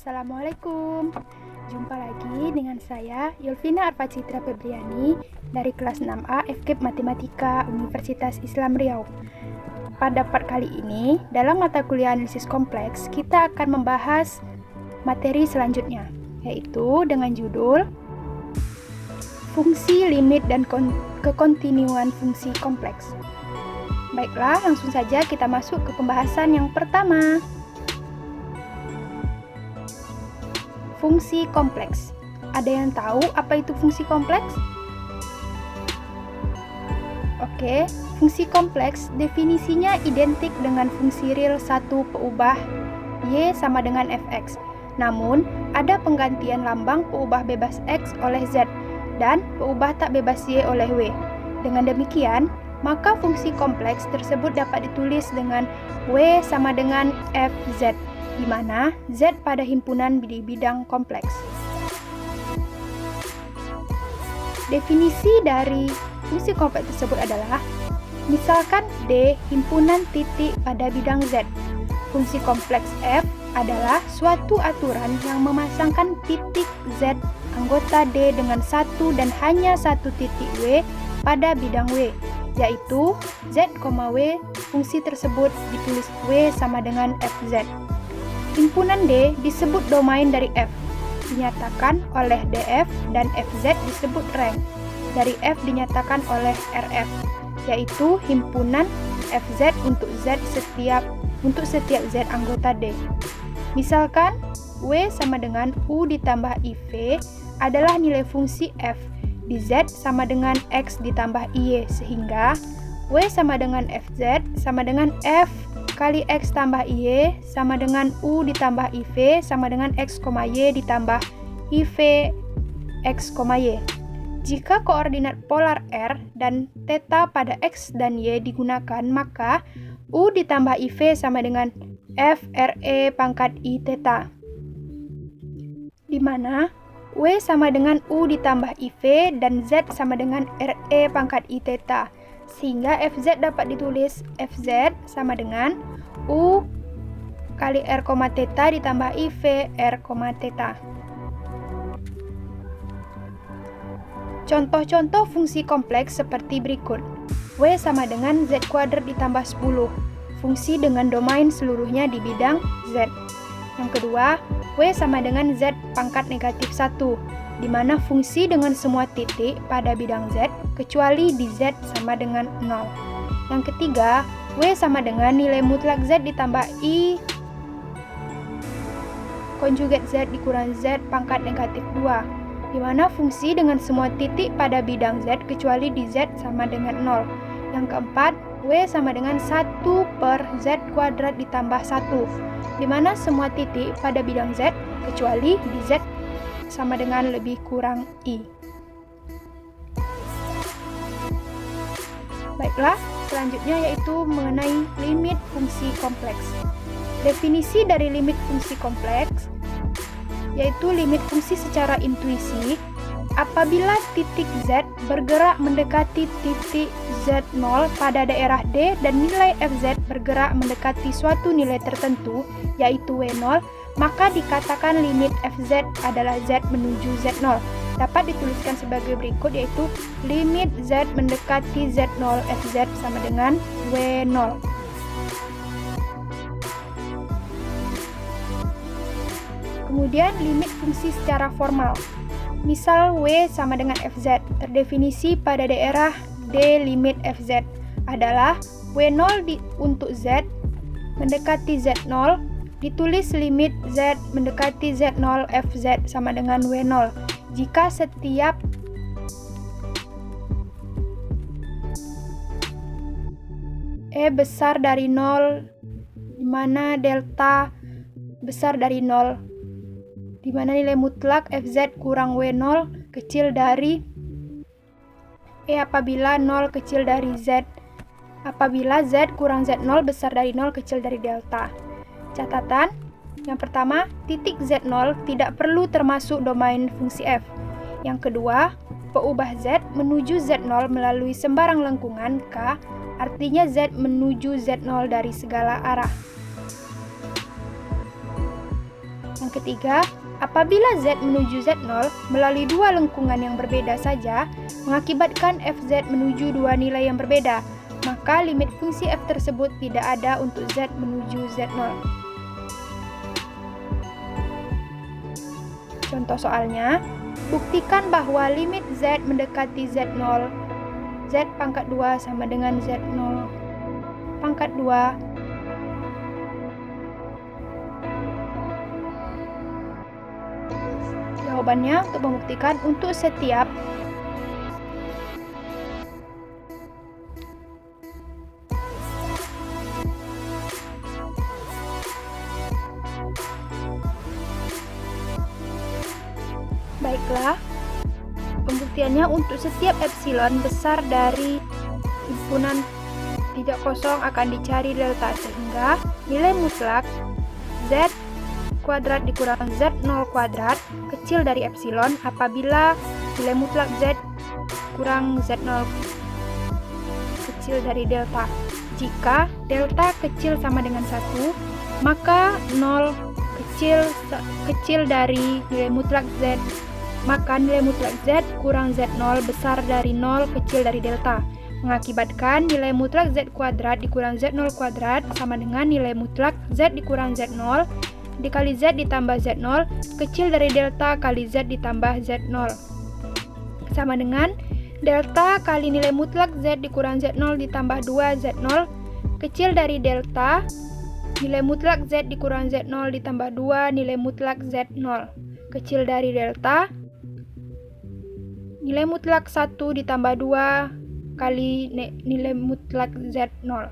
Assalamualaikum. Jumpa lagi dengan saya Yulvina Arfa Citra Febriani dari kelas 6A FKIP Matematika Universitas Islam Riau. Pada part kali ini, dalam mata kuliah analisis kompleks, kita akan membahas materi selanjutnya, yaitu dengan judul Fungsi, Limit, dan Kekontinuan Fungsi Kompleks. Baiklah, langsung saja kita masuk ke pembahasan yang pertama. Fungsi kompleks. Ada yang tahu apa itu fungsi kompleks? Oke, fungsi kompleks definisinya identik dengan fungsi real satu peubah Y sama dengan Fx. Namun, ada penggantian lambang peubah bebas X oleh Z dan peubah tak bebas Y oleh W. Dengan demikian, maka fungsi kompleks tersebut dapat ditulis dengan W sama dengan Fz, di mana Z pada himpunan di bidang kompleks. Definisi dari fungsi kompleks tersebut adalah, misalkan D himpunan titik pada bidang Z. Fungsi kompleks F adalah suatu aturan yang memasangkan titik Z anggota D dengan satu dan hanya satu titik W pada bidang W, yaitu Z, W. Fungsi tersebut ditulis W sama dengan Fz. Himpunan D disebut domain dari F, dinyatakan oleh DF, dan Fz disebut rank dari F dinyatakan oleh RF, yaitu himpunan Fz untuk setiap Z anggota D. Misalkan W sama dengan U ditambah IV adalah nilai fungsi F di Z sama dengan X ditambah IY, sehingga W sama dengan Fz sama dengan F kali X tambah Y sama dengan U ditambah IV sama dengan X, Y ditambah IV X, Y. Jika koordinat polar R dan θ pada X dan Y digunakan, maka U ditambah IV sama dengan F RE pangkat I θ, di mana W sama dengan U ditambah IV dan Z sama dengan RE pangkat I θ, sehingga Fz dapat ditulis Fz sama dengan U kali R, θ ditambah IV R, θ. Contoh-contoh fungsi kompleks seperti berikut. W sama dengan Z kuadrat ditambah 10, fungsi dengan domain seluruhnya di bidang Z. Yang kedua, W sama dengan Z pangkat negatif 1, di mana fungsi dengan semua titik pada bidang Z kecuali di Z sama dengan 0. Yang ketiga, W sama dengan nilai mutlak Z ditambah I konjugat Z dikurang Z pangkat negatif 2, di mana fungsi dengan semua titik pada bidang Z kecuali di Z sama dengan 0. Yang keempat, W sama dengan 1 per Z kuadrat ditambah 1, di mana semua titik pada bidang Z kecuali di Z sama dengan lebih kurang I. Baiklah, selanjutnya yaitu mengenai limit fungsi kompleks. Definisi dari limit fungsi kompleks yaitu limit fungsi secara intuisi apabila titik Z bergerak mendekati titik Z0 pada daerah D dan nilai Fz bergerak mendekati suatu nilai tertentu, yaitu W0, maka dikatakan limit Fz adalah Z menuju Z0. Dapat dituliskan sebagai berikut, yaitu limit Z mendekati Z0 Fz sama dengan W0. Kemudian limit fungsi secara formal. Misal W sama dengan Fz, terdefinisi pada daerah D. Limit Fz adalah W0 untuk Z mendekati Z0, ditulis limit Z mendekati Z0 Fz sama dengan W0 jika setiap E besar dari 0, di mana delta besar dari 0, di mana nilai mutlak Fz kurang W0 kecil dari E apabila 0 kecil dari Z, apabila Z kurang Z0 besar dari 0 kecil dari delta. Catatan, yang pertama, titik Z0 tidak perlu termasuk domain fungsi F. Yang kedua, peubah Z menuju Z0 melalui sembarang lengkungan K, artinya Z menuju Z0 dari segala arah. Yang Yang ketiga, apabila Z menuju Z0 melalui dua lengkungan yang berbeda saja, mengakibatkan Fz menuju dua nilai yang berbeda, maka limit fungsi f tersebut tidak ada untuk Z menuju Z0. Contoh soalnya, buktikan bahwa limit Z mendekati Z0, Z pangkat 2 sama dengan Z0 pangkat 2. Jawabannya untuk membuktikan untuk setiap Baiklah, pembuktiannya untuk setiap epsilon besar dari himpunan tidak kosong akan dicari delta, sehingga nilai mutlak Z kuadrat dikurang Z0 kuadrat kecil dari epsilon apabila nilai mutlak Z kurang Z0 kecil dari delta. Jika delta kecil sama dengan 1, maka 0 kecil dari nilai mutlak Z, maka nilai mutlak Z kurang Z0 besar dari 0 kecil dari delta, mengakibatkan nilai mutlak Z kuadrat dikurang Z0 kuadrat sama dengan nilai mutlak Z dikurang Z0 dikali Z ditambah Z0 kecil dari delta kali Z ditambah Z0 sama dengan delta kali nilai mutlak Z dikurang Z0 ditambah 2 Z0 kecil dari delta nilai mutlak Z dikurang Z0 ditambah 2 nilai mutlak Z0 kecil dari delta nilai mutlak 1 ditambah 2 kali nilai mutlak Z0.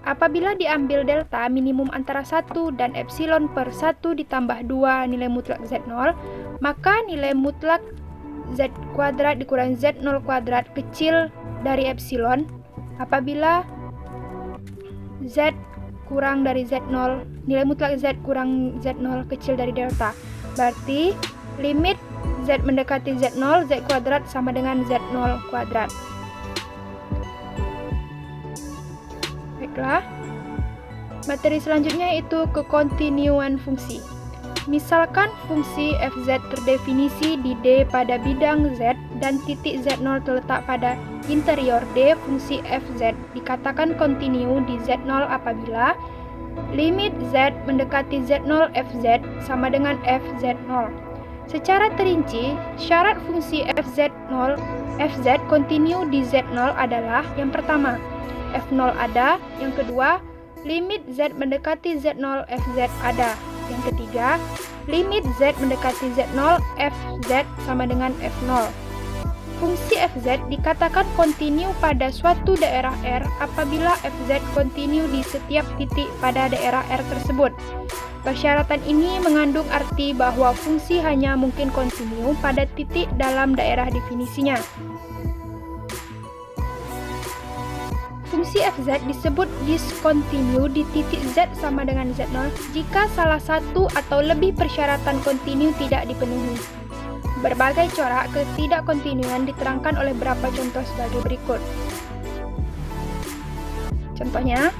Apabila diambil delta minimum antara 1 dan epsilon per 1 ditambah 2 nilai mutlak Z0, maka nilai mutlak Z kuadrat dikurang Z0 kuadrat kecil dari epsilon apabila Z kurang dari Z0, nilai mutlak Z kurang Z0 kecil dari delta. Berarti limit Z mendekati Z0, Z kuadrat sama dengan Z0 kuadrat. Baiklah, materi selanjutnya yaitu kekontinuan fungsi. Misalkan fungsi fz terdefinisi di D pada bidang Z dan titik Z0 terletak pada interior D, fungsi fz dikatakan kontinu di Z0 apabila limit Z mendekati Z0 fz sama dengan fz0. Secara terinci, syarat fungsi fz kontinu di Z0 adalah yang pertama, F0 ada, yang kedua, limit Z mendekati Z0 Fz ada, yang ketiga, limit Z mendekati Z0 Fz sama dengan F0. Fungsi Fz dikatakan kontinu pada suatu daerah R apabila Fz kontinu di setiap titik pada daerah R tersebut. Persyaratan ini mengandung arti bahwa fungsi hanya mungkin kontinu pada titik dalam daerah definisinya. Fungsi fz disebut diskontinu di titik Z sama dengan Z0 jika salah satu atau lebih persyaratan kontinu tidak dipenuhi. Berbagai corak ketidakkontinuan diterangkan oleh beberapa contoh sebagai berikut. Contohnya,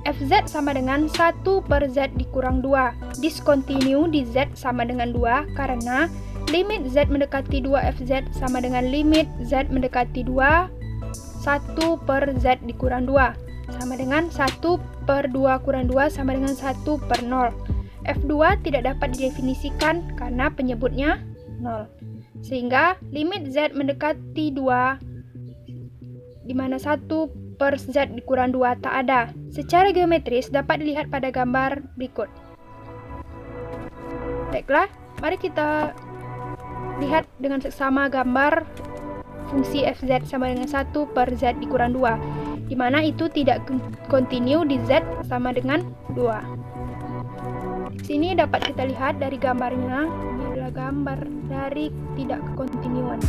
fz sama dengan 1 per Z dikurang 2. Diskontinu di Z sama dengan 2 karena limit Z mendekati 2 fz sama dengan limit Z mendekati 2 1 per Z dikurang 2 sama dengan 1 per 2 kurang 2 sama dengan 1 per 0. F2 tidak dapat didefinisikan karena penyebutnya 0. Sehingga limit Z mendekati 2 di mana 1 per Z dikurang 2 tak ada. Secara geometris dapat dilihat pada gambar berikut. Baiklah, mari kita lihat dengan seksama gambar fungsi fz sama dengan 1 per Z dikurang 2, di mana itu tidak kontinu di Z sama dengan 2. Di sini dapat kita lihat dari gambarnya, ini adalah gambar dari tidak kekontinuan.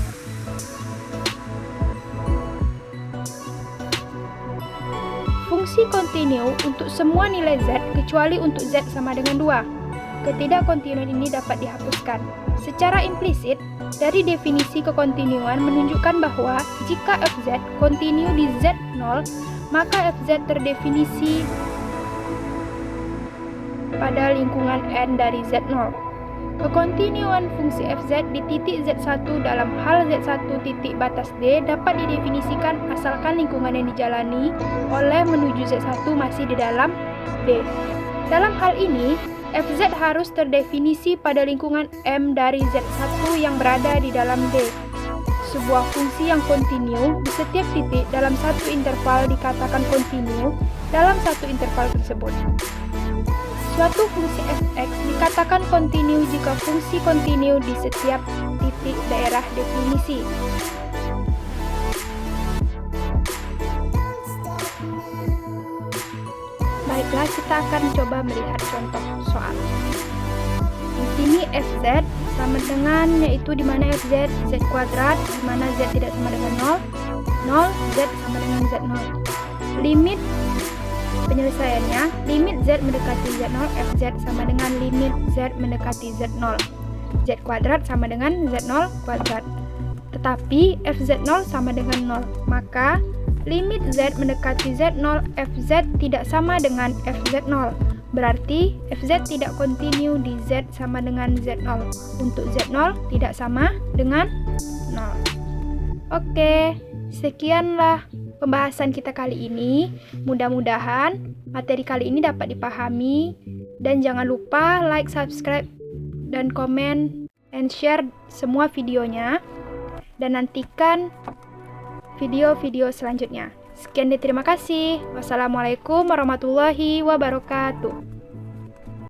Fungsi kontinu untuk semua nilai Z kecuali untuk Z sama dengan 2. Ketidakkontinuan ini dapat dihapuskan. Secara implisit, dari definisi kekontinuan menunjukkan bahwa jika fz kontinu di Z0, maka fz terdefinisi pada lingkungan N dari Z0. Kekontinuan fungsi fz di titik Z1 dalam hal Z1 titik batas D dapat didefinisikan asalkan lingkungan yang dijalani oleh menuju Z1 masih di dalam D. Dalam hal ini, fz harus terdefinisi pada lingkungan M dari Z1 yang berada di dalam D. Sebuah fungsi yang kontinu di setiap titik dalam satu interval dikatakan kontinu dalam satu interval tersebut. Suatu fungsi fx dikatakan kontinu jika fungsi kontinu di setiap titik daerah definisi. Baiklah, kita akan coba melihat contoh soal. Di sini fz sama dengan, yaitu di mana fz z kuadrat, di mana z tidak sama dengan 0, z sama dengan z0. Limit penyelesaiannya, limit z mendekati z0, fz sama dengan limit z mendekati z0. Z kuadrat sama dengan z0 kuadrat. Tetapi fz0 sama dengan 0, maka limit z mendekati z0, fz tidak sama dengan fz0. Berarti fz tidak kontinu di z sama dengan z0. Untuk z0 tidak sama dengan 0. Oke, sekianlah pembahasan kita kali ini. Mudah-mudahan materi kali ini dapat dipahami. Dan jangan lupa like, subscribe, dan komen, and share semua videonya. Dan nantikan video-video selanjutnya. Sekian dan terima kasih. Wassalamualaikum warahmatullahi wabarakatuh.